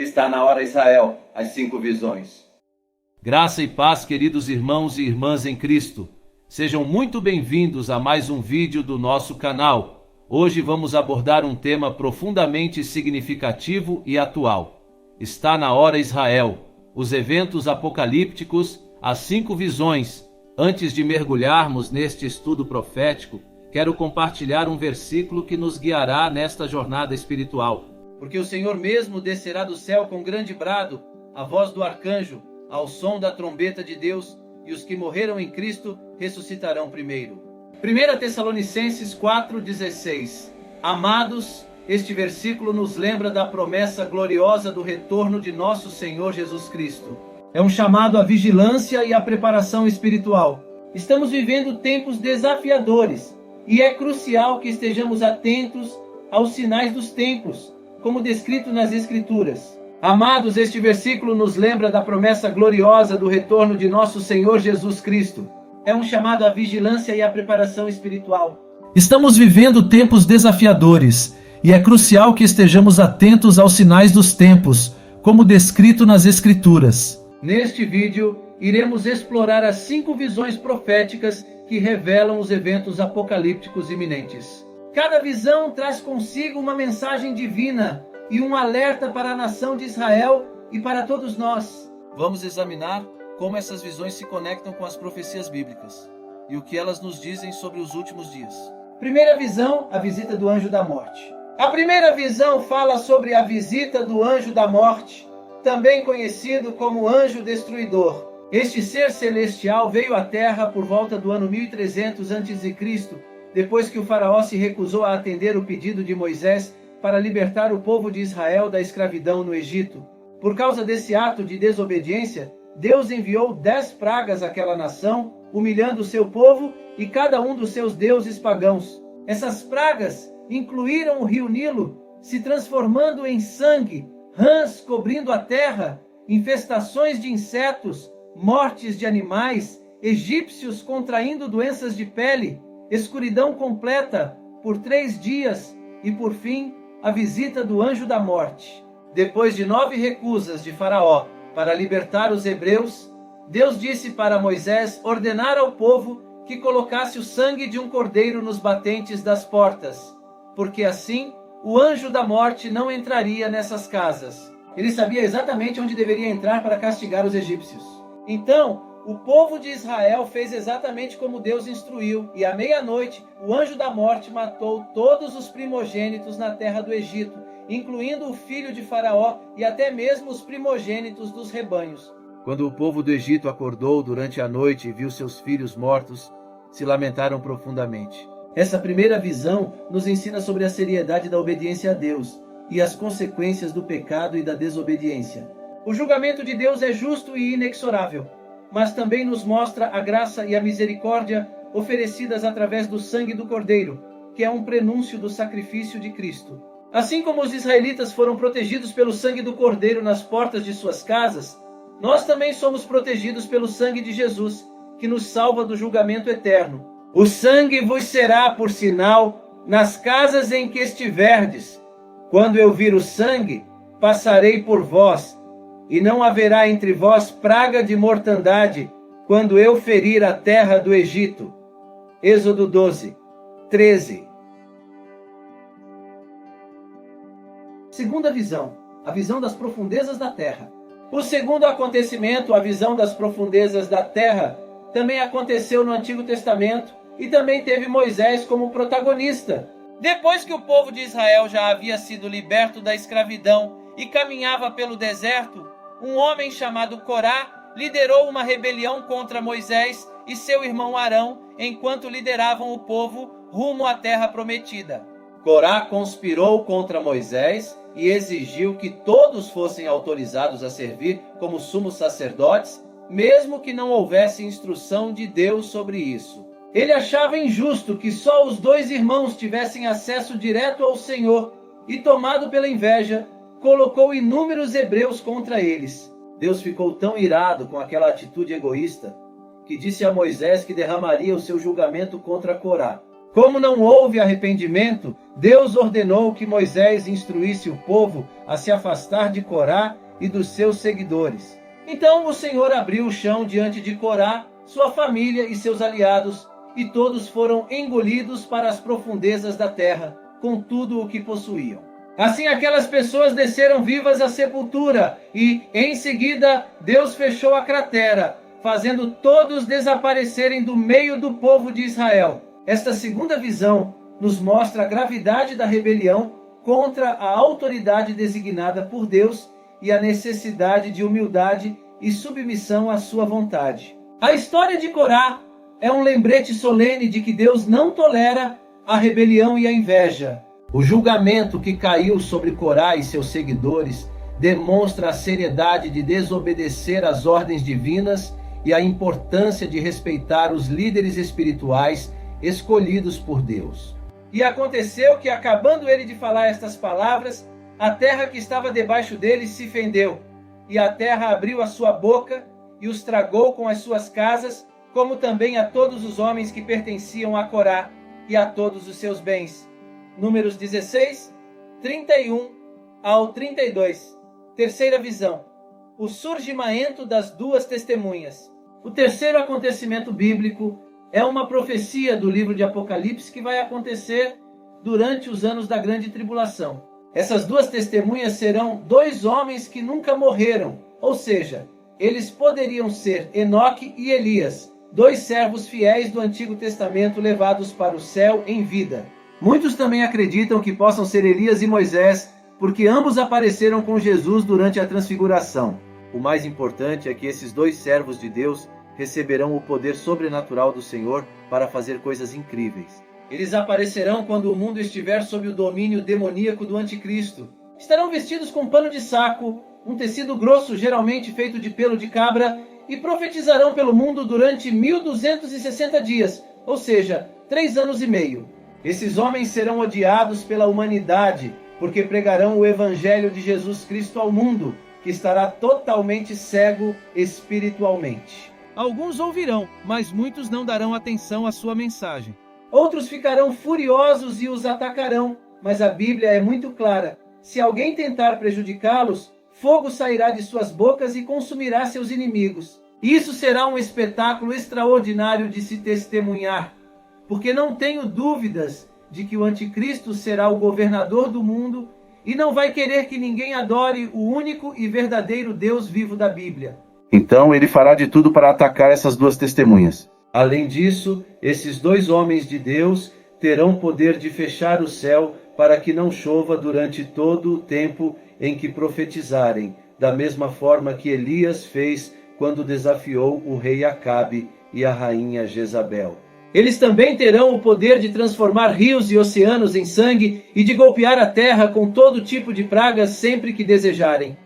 Está na hora, Israel, as 5 visões. Graça e paz, queridos irmãos e irmãs em Cristo. Sejam muito bem-vindos a mais um vídeo do nosso canal. Hoje vamos abordar um tema profundamente significativo e atual. Está na hora, Israel. Os eventos apocalípticos, as 5 visões. Antes de mergulharmos neste estudo profético, quero compartilhar um versículo que nos guiará nesta jornada espiritual. Porque o Senhor mesmo descerá do céu com grande brado, a voz do arcanjo, ao som da trombeta de Deus, e os que morreram em Cristo ressuscitarão primeiro. 1 Tessalonicenses 4,16. Amados, este versículo nos lembra da promessa gloriosa do retorno de nosso Senhor Jesus Cristo. É um chamado à vigilância e à preparação espiritual. Estamos vivendo tempos desafiadores, e é crucial que estejamos atentos aos sinais dos tempos, como descrito nas Escrituras. Amados, este versículo nos lembra da promessa gloriosa do retorno de nosso Senhor Jesus Cristo. É um chamado à vigilância e à preparação espiritual. Estamos vivendo tempos desafiadores, e é crucial que estejamos atentos aos sinais dos tempos, como descrito nas Escrituras. Neste vídeo, iremos explorar as 5 visões proféticas que revelam os eventos apocalípticos iminentes. Cada visão traz consigo uma mensagem divina e um alerta para a nação de Israel e para todos nós. Vamos examinar como essas visões se conectam com as profecias bíblicas e o que elas nos dizem sobre os últimos dias. Primeira visão, a visita do anjo da morte. A primeira visão fala sobre a visita do anjo da morte, também conhecido como anjo destruidor. Este ser celestial veio à terra por volta do ano 1300 a.C., depois que o faraó se recusou a atender o pedido de Moisés para libertar o povo de Israel da escravidão no Egito. Por causa desse ato de desobediência, Deus enviou 10 pragas àquela nação, humilhando o seu povo e cada um dos seus deuses pagãos. Essas pragas incluíram o rio Nilo, se transformando em sangue, rãs cobrindo a terra, infestações de insetos, mortes de animais, egípcios contraindo doenças de pele, escuridão completa por 3 dias e, por fim, a visita do anjo da morte. Depois de 9 recusas de Faraó para libertar os hebreus, Deus disse para Moisés ordenar ao povo que colocasse o sangue de um cordeiro nos batentes das portas, porque assim o anjo da morte não entraria nessas casas. Ele sabia exatamente onde deveria entrar para castigar os egípcios. Então, o povo de Israel fez exatamente como Deus instruiu, e à meia-noite o anjo da morte matou todos os primogênitos na terra do Egito, incluindo o filho de Faraó e até mesmo os primogênitos dos rebanhos. Quando o povo do Egito acordou durante a noite e viu seus filhos mortos, se lamentaram profundamente. Essa primeira visão nos ensina sobre a seriedade da obediência a Deus e as consequências do pecado e da desobediência. O julgamento de Deus é justo e inexorável, mas também nos mostra a graça e a misericórdia oferecidas através do sangue do Cordeiro, que é um prenúncio do sacrifício de Cristo. Assim como os israelitas foram protegidos pelo sangue do Cordeiro nas portas de suas casas, nós também somos protegidos pelo sangue de Jesus, que nos salva do julgamento eterno. O sangue vos será por sinal nas casas em que estiverdes. Quando eu vir o sangue, passarei por vós, e não haverá entre vós praga de mortandade, quando eu ferir a terra do Egito. Êxodo 12, 13. Segunda visão, a visão das profundezas da terra. O segundo acontecimento, a visão das profundezas da terra, também aconteceu no Antigo Testamento e também teve Moisés como protagonista. Depois que o povo de Israel já havia sido liberto da escravidão e caminhava pelo deserto, um homem chamado Corá liderou uma rebelião contra Moisés e seu irmão Arão, enquanto lideravam o povo rumo à terra prometida. Corá conspirou contra Moisés e exigiu que todos fossem autorizados a servir como sumos sacerdotes, mesmo que não houvesse instrução de Deus sobre isso. Ele achava injusto que só os 2 irmãos tivessem acesso direto ao Senhor e, tomado pela inveja, colocou inúmeros hebreus contra eles. Deus ficou tão irado com aquela atitude egoísta que disse a Moisés que derramaria o seu julgamento contra Corá. Como não houve arrependimento, Deus ordenou que Moisés instruísse o povo a se afastar de Corá e dos seus seguidores. Então o Senhor abriu o chão diante de Corá, sua família e seus aliados, e todos foram engolidos para as profundezas da terra, com tudo o que possuíam. Assim aquelas pessoas desceram vivas à sepultura, e em seguida Deus fechou a cratera, fazendo todos desaparecerem do meio do povo de Israel. Esta segunda visão nos mostra a gravidade da rebelião contra a autoridade designada por Deus e a necessidade de humildade e submissão à sua vontade. A história de Corá é um lembrete solene de que Deus não tolera a rebelião e a inveja. O julgamento que caiu sobre Corá e seus seguidores demonstra a seriedade de desobedecer às ordens divinas e a importância de respeitar os líderes espirituais escolhidos por Deus. E aconteceu que, acabando ele de falar estas palavras, a terra que estava debaixo dele se fendeu, e a terra abriu a sua boca e os tragou com as suas casas, como também a todos os homens que pertenciam a Corá e a todos os seus bens. Números 16, 31 ao 32. Terceira visão: o surgimento das duas testemunhas. O terceiro acontecimento bíblico é uma profecia do livro de Apocalipse que vai acontecer durante os anos da grande tribulação. Essas duas testemunhas serão dois homens que nunca morreram, ou seja, eles poderiam ser Enoque e Elias, dois servos fiéis do Antigo Testamento levados para o céu em vida. Muitos também acreditam que possam ser Elias e Moisés, porque ambos apareceram com Jesus durante a transfiguração. O mais importante é que esses dois servos de Deus receberão o poder sobrenatural do Senhor para fazer coisas incríveis. Eles aparecerão quando o mundo estiver sob o domínio demoníaco do anticristo. Estarão vestidos com pano de saco, um tecido grosso geralmente feito de pelo de cabra, e profetizarão pelo mundo durante 1260 dias, ou seja, 3 anos e meio. Esses homens serão odiados pela humanidade, porque pregarão o evangelho de Jesus Cristo ao mundo, que estará totalmente cego espiritualmente. Alguns ouvirão, mas muitos não darão atenção à sua mensagem. Outros ficarão furiosos e os atacarão, mas a Bíblia é muito clara. Se alguém tentar prejudicá-los, fogo sairá de suas bocas e consumirá seus inimigos. Isso será um espetáculo extraordinário de se testemunhar, porque não tenho dúvidas de que o anticristo será o governador do mundo e não vai querer que ninguém adore o único e verdadeiro Deus vivo da Bíblia. Então ele fará de tudo para atacar essas duas testemunhas. Além disso, esses dois homens de Deus terão poder de fechar o céu para que não chova durante todo o tempo em que profetizarem, da mesma forma que Elias fez quando desafiou o rei Acabe e a rainha Jezabel. Eles também terão o poder de transformar rios e oceanos em sangue e de golpear a terra com todo tipo de pragas sempre que desejarem.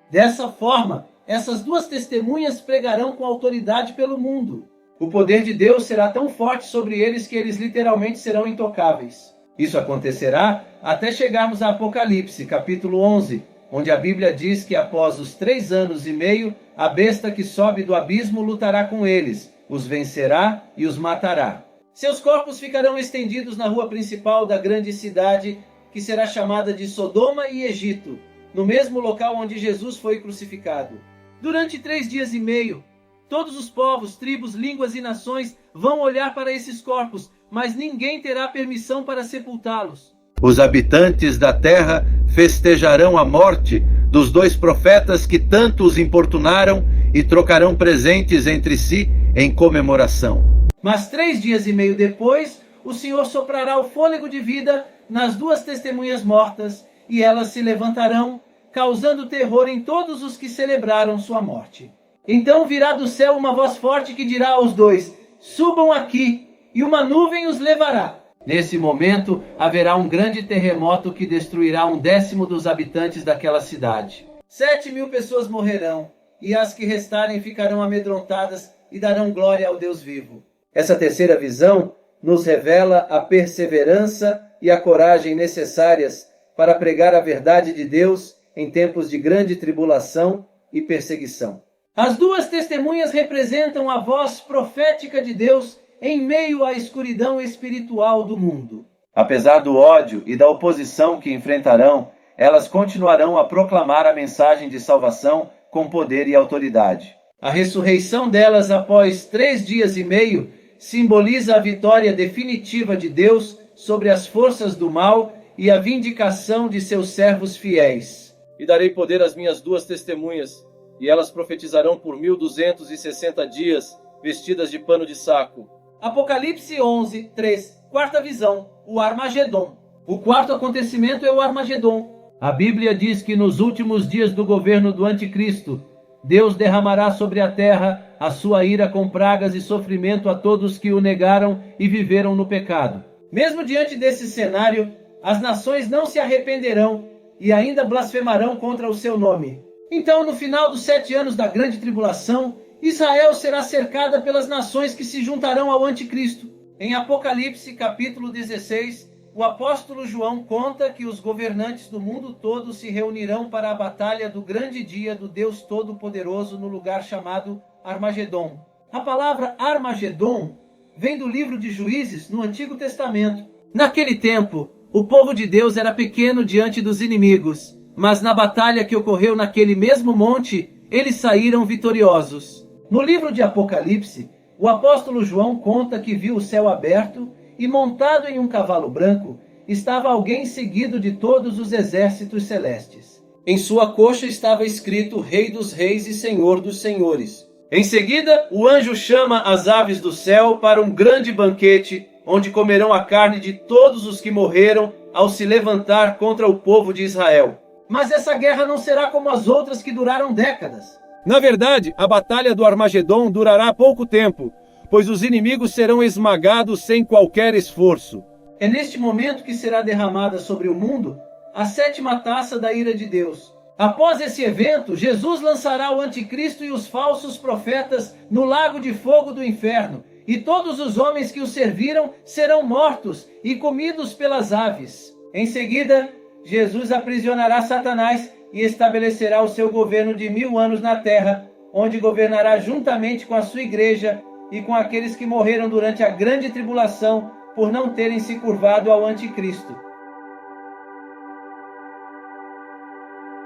Dessa forma, essas duas testemunhas pregarão com autoridade pelo mundo. O poder de Deus será tão forte sobre eles que eles literalmente serão intocáveis. Isso acontecerá até chegarmos a Apocalipse, capítulo 11, onde a Bíblia diz que após os 3 anos e meio, a besta que sobe do abismo lutará com eles, os vencerá e os matará. Seus corpos ficarão estendidos na rua principal da grande cidade, que será chamada de Sodoma e Egito, no mesmo local onde Jesus foi crucificado. Durante 3 dias e meio, todos os povos, tribos, línguas e nações vão olhar para esses corpos, mas ninguém terá permissão para sepultá-los. Os habitantes da terra festejarão a morte dos 2 profetas que tanto os importunaram e trocarão presentes entre si em comemoração. Mas 3 dias e meio depois, o Senhor soprará o fôlego de vida nas 2 testemunhas mortas, e elas se levantarão, causando terror em todos os que celebraram sua morte. Então virá do céu uma voz forte que dirá aos 2: subam aqui, e uma nuvem os levará. Nesse momento, haverá um grande terremoto que destruirá 1/10 dos habitantes daquela cidade. 7.000 pessoas morrerão, e as que restarem ficarão amedrontadas e darão glória ao Deus vivo. Essa terceira visão nos revela a perseverança e a coragem necessárias para pregar a verdade de Deus em tempos de grande tribulação e perseguição. As 2 testemunhas representam a voz profética de Deus em meio à escuridão espiritual do mundo. Apesar do ódio e da oposição que enfrentarão, elas continuarão a proclamar a mensagem de salvação com poder e autoridade. A ressurreição delas após 3 dias e meio simboliza a vitória definitiva de Deus sobre as forças do mal e a vindicação de seus servos fiéis. E darei poder às minhas 2 testemunhas, e elas profetizarão por 1260 dias, vestidas de pano de saco. Apocalipse 11, 3. Quarta visão, o Armagedon. O quarto acontecimento é o Armagedon. A Bíblia diz que nos últimos dias do governo do Anticristo, Deus derramará sobre a terra a sua ira com pragas e sofrimento a todos que o negaram e viveram no pecado. Mesmo diante desse cenário, as nações não se arrependerão e ainda blasfemarão contra o seu nome. Então, no final dos 7 anos da grande tribulação, Israel será cercada pelas nações que se juntarão ao Anticristo. Em Apocalipse, capítulo 16, o apóstolo João conta que os governantes do mundo todo se reunirão para a batalha do grande dia do Deus Todo-Poderoso no lugar chamado Armagedon. A palavra Armagedon vem do livro de Juízes, no Antigo Testamento. Naquele tempo, o povo de Deus era pequeno diante dos inimigos, mas na batalha que ocorreu naquele mesmo monte, eles saíram vitoriosos. No livro de Apocalipse, o apóstolo João conta que viu o céu aberto e montado em um cavalo branco estava alguém seguido de todos os exércitos celestes. Em sua coxa estava escrito Rei dos Reis e Senhor dos Senhores. Em seguida, o anjo chama as aves do céu para um grande banquete, onde comerão a carne de todos os que morreram ao se levantar contra o povo de Israel. Mas essa guerra não será como as outras que duraram décadas. Na verdade, a batalha do Armagedon durará pouco tempo, pois os inimigos serão esmagados sem qualquer esforço. É neste momento que será derramada sobre o mundo a 7ª taça da ira de Deus. Após esse evento, Jesus lançará o anticristo e os falsos profetas no lago de fogo do inferno, e todos os homens que o serviram serão mortos e comidos pelas aves. Em seguida, Jesus aprisionará Satanás e estabelecerá o seu governo de 1000 anos na terra, onde governará juntamente com a sua igreja e com aqueles que morreram durante a grande tribulação por não terem se curvado ao anticristo.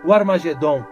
O Armagedon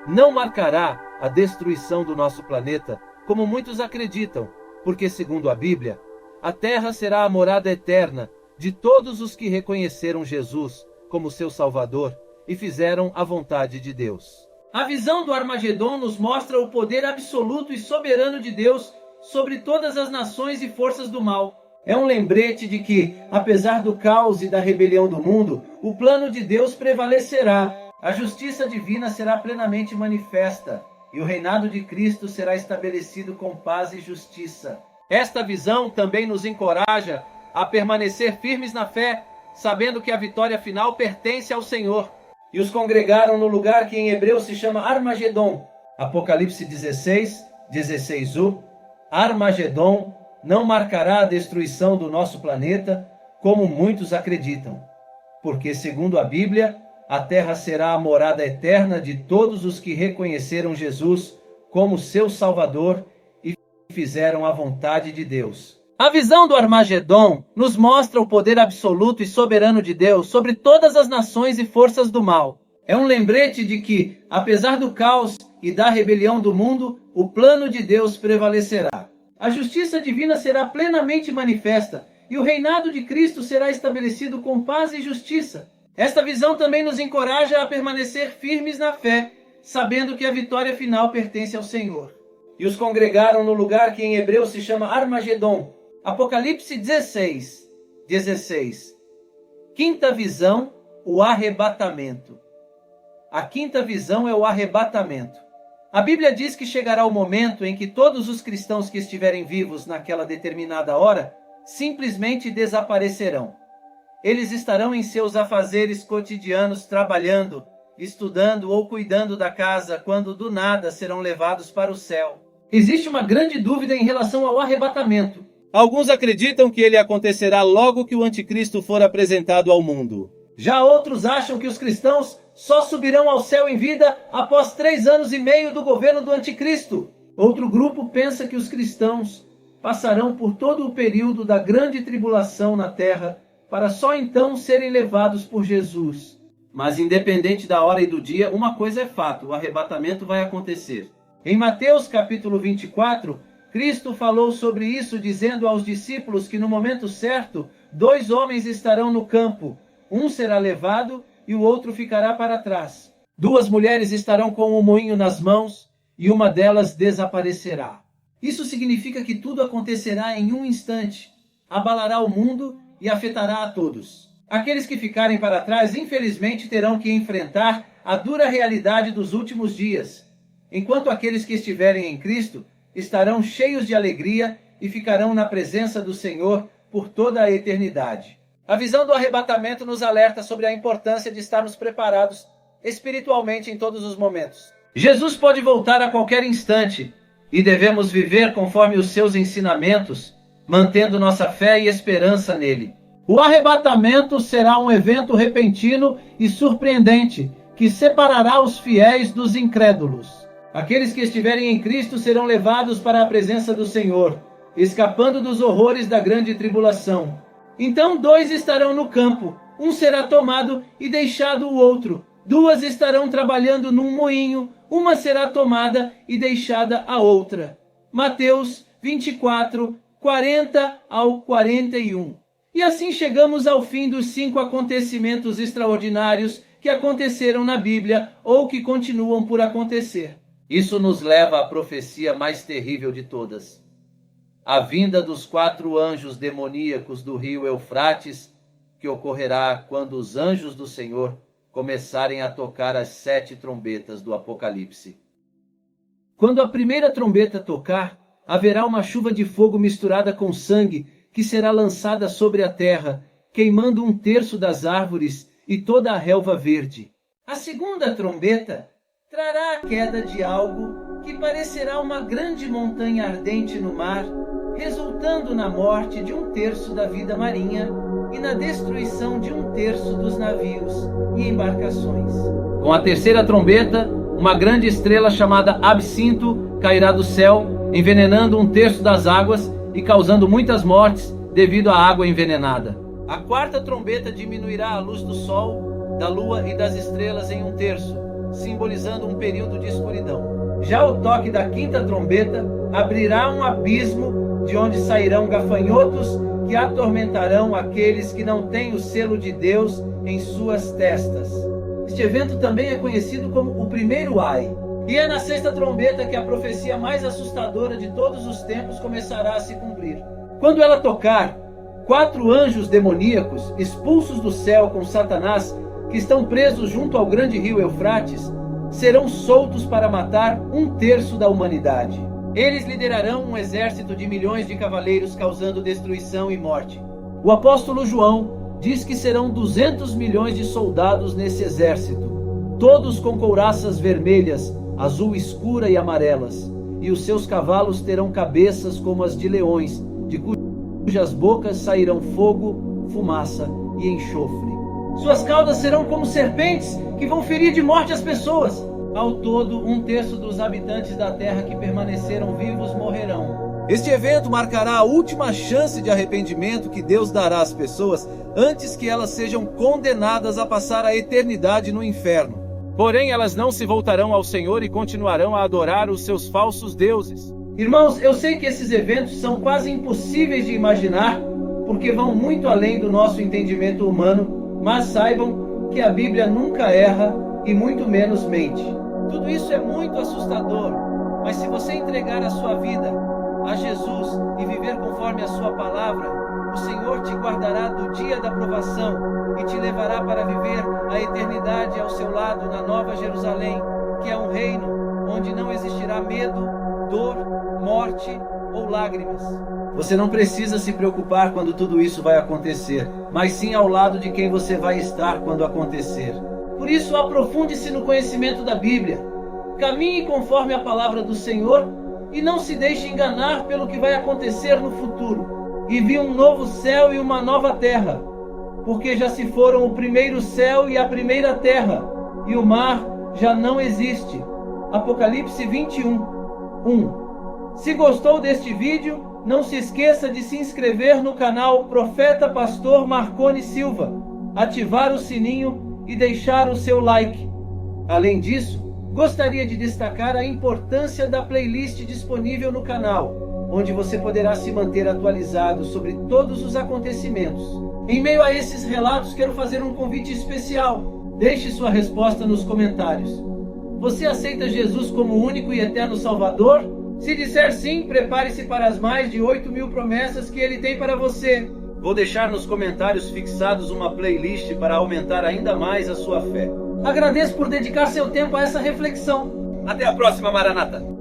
não marcará a destruição do nosso planeta, como muitos acreditam, porque, segundo a Bíblia, a terra será a morada eterna de todos os que reconheceram Jesus como seu Salvador e fizeram a vontade de Deus. A visão do Armagedon nos mostra o poder absoluto e soberano de Deus sobre todas as nações e forças do mal. É um lembrete de que, apesar do caos e da rebelião do mundo, o plano de Deus prevalecerá. A justiça divina será plenamente manifesta e o reinado de Cristo será estabelecido com paz e justiça. Esta visão também nos encoraja a permanecer firmes na fé, sabendo que a vitória final pertence ao Senhor. E os congregaram no lugar que em hebreu se chama Armagedon. Apocalipse 16, 16u. Armagedon não marcará a destruição do nosso planeta, como muitos acreditam. Porque, segundo a Bíblia, a terra será a morada eterna de todos os que reconheceram Jesus como seu Salvador e fizeram a vontade de Deus. A visão do Armagedon nos mostra o poder absoluto e soberano de Deus sobre todas as nações e forças do mal. É um lembrete de que, apesar do caos e da rebelião do mundo, o plano de Deus prevalecerá. A justiça divina será plenamente manifesta e o reinado de Cristo será estabelecido com paz e justiça. Esta visão também nos encoraja a permanecer firmes na fé, sabendo que a vitória final pertence ao Senhor. E os congregaram no lugar que em hebreu se chama Armagedon. Apocalipse 16, 16. Quinta visão, o arrebatamento. A quinta visão é o arrebatamento. A Bíblia diz que chegará o momento em que todos os cristãos que estiverem vivos naquela determinada hora simplesmente desaparecerão. Eles estarão em seus afazeres cotidianos trabalhando, estudando ou cuidando da casa, quando do nada serão levados para o céu. Existe uma grande dúvida em relação ao arrebatamento. Alguns acreditam que ele acontecerá logo que o anticristo for apresentado ao mundo. Já outros acham que os cristãos só subirão ao céu em vida após 3 anos e meio do governo do anticristo. Outro grupo pensa que os cristãos passarão por todo o período da grande tribulação na terra, para só então serem levados por Jesus. Mas independente da hora e do dia, uma coisa é fato: o arrebatamento vai acontecer. Em Mateus capítulo 24, Cristo falou sobre isso, dizendo aos discípulos que no momento certo, 2 homens estarão no campo. Um será levado e o outro ficará para trás. 2 mulheres estarão com um moinho nas mãos e uma delas desaparecerá. Isso significa que tudo acontecerá em um instante, abalará o mundo e afetará a todos. Aqueles que ficarem para trás, infelizmente, terão que enfrentar a dura realidade dos últimos dias, enquanto aqueles que estiverem em Cristo estarão cheios de alegria e ficarão na presença do Senhor por toda a eternidade. A visão do arrebatamento nos alerta sobre a importância de estarmos preparados espiritualmente em todos os momentos. Jesus pode voltar a qualquer instante e devemos viver conforme os seus ensinamentos, mantendo nossa fé e esperança nele. O arrebatamento será um evento repentino e surpreendente que separará os fiéis dos incrédulos. Aqueles que estiverem em Cristo serão levados para a presença do Senhor, escapando dos horrores da grande tribulação. Então 2 estarão no campo, um será tomado e deixado o outro. 2 estarão trabalhando num moinho, uma será tomada e deixada a outra. Mateus 24, 40 ao 41. E assim chegamos ao fim dos 5 acontecimentos extraordinários que aconteceram na Bíblia ou que continuam por acontecer. Isso nos leva à profecia mais terrível de todas: a vinda dos 4 anjos demoníacos do rio Eufrates, que ocorrerá quando os anjos do Senhor começarem a tocar as 7 trombetas do Apocalipse. Quando a primeira trombeta tocar, haverá uma chuva de fogo misturada com sangue que será lançada sobre a terra, queimando 1/3 das árvores e toda a relva verde. A segunda trombeta trará a queda de algo que parecerá uma grande montanha ardente no mar, resultando na morte de 1/3 da vida marinha e na destruição de 1/3 dos navios e embarcações. Com a terceira trombeta, uma grande estrela chamada Absinto cairá do céu, envenenando 1/3 das águas e causando muitas mortes devido à água envenenada. A quarta trombeta diminuirá a luz do sol, da lua e das estrelas em 1/3, simbolizando um período de escuridão. Já o toque da quinta trombeta abrirá um abismo de onde sairão gafanhotos que atormentarão aqueles que não têm o selo de Deus em suas testas. Este evento também é conhecido como o primeiro ai. E é na sexta trombeta que a profecia mais assustadora de todos os tempos começará a se cumprir. Quando ela tocar, 4 anjos demoníacos, expulsos do céu com Satanás, que estão presos junto ao grande rio Eufrates, serão soltos para matar 1/3 da humanidade. Eles liderarão um exército de milhões de cavaleiros, causando destruição e morte. O apóstolo João diz que serão 200 milhões de soldados nesse exército, todos com couraças vermelhas, azul escura e amarelas, e os seus cavalos terão cabeças como as de leões, de cujas bocas sairão fogo, fumaça e enxofre. Suas caudas serão como serpentes que vão ferir de morte as pessoas. Ao todo, 1/3 dos habitantes da terra que permaneceram vivos morrerão. Este evento marcará a última chance de arrependimento que Deus dará às pessoas antes que elas sejam condenadas a passar a eternidade no inferno. Porém, elas não se voltarão ao Senhor e continuarão a adorar os seus falsos deuses. Irmãos, eu sei que esses eventos são quase impossíveis de imaginar, porque vão muito além do nosso entendimento humano, mas saibam que a Bíblia nunca erra e muito menos mente. Tudo isso é muito assustador, mas se você entregar a sua vida a Jesus e viver conforme a sua palavra, o Senhor te guardará do dia da provação e te levará para viver a eternidade ao seu lado na Nova Jerusalém, que é um reino onde não existirá medo, dor, morte ou lágrimas. Você não precisa se preocupar quando tudo isso vai acontecer, mas sim ao lado de quem você vai estar quando acontecer. Por isso, aprofunde-se no conhecimento da Bíblia. Caminhe conforme a palavra do Senhor e não se deixe enganar pelo que vai acontecer no futuro. E vi um novo céu e uma nova terra, porque já se foram o primeiro céu e a primeira terra, e o mar já não existe. Apocalipse 21, 1. Se gostou deste vídeo, Não se esqueça de se inscrever no canal Profeta Pastor Marconi Silva, ativar o sininho e deixar o seu like. Além disso, gostaria de destacar a importância da playlist disponível no canal, onde você poderá se manter atualizado sobre todos os acontecimentos. Em meio a esses relatos, quero fazer um convite especial. Deixe sua resposta nos comentários. Você aceita Jesus como único e eterno Salvador? Se disser sim, prepare-se para as mais de 8.000 promessas que Ele tem para você. Vou deixar nos comentários fixados uma playlist para aumentar ainda mais a sua fé. Agradeço por dedicar seu tempo a essa reflexão. Até a próxima, Maranata!